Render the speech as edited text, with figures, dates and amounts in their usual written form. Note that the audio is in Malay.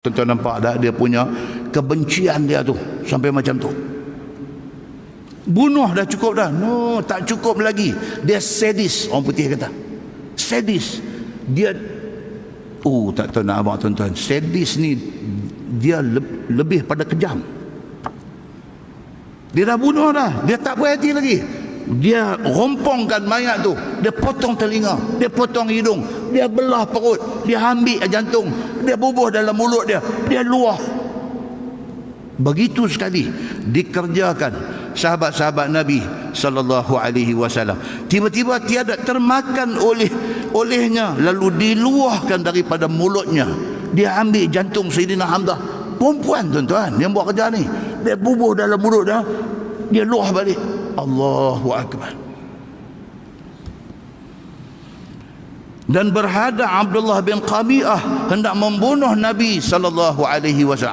Tuan-tuan nampak tak dia punya kebencian dia tu sampai macam tu. Bunuh dah cukup dah. No, tak cukup lagi. Dia sadis, orang putih kata. Sadis. Dia tak tahu nak abang tuan-tuan. Sadis ni dia lebih pada kejam. Dia dah bunuh dah. Dia tak berhati lagi. Dia rompongkan mayat tu. Dia potong telinga, dia potong hidung, dia belah perut, dia ambil jantung, dia bubuh dalam mulut dia, dia luah. Begitu sekali dikerjakan sahabat-sahabat Nabi sallallahu alaihi wasallam. Tiba-tiba tiada termakan olehnya, lalu diluahkan daripada mulutnya. Dia ambil jantung Sayyidina Hamzah. Perempuan tuan-tuan yang buat kerja ni, dia bubuh dalam mulut dia, dia luah balik. Allahu Akbar. Dan berhadap Abdullah bin Qami'ah hendak membunuh Nabi sallallahu alaihi wasallam.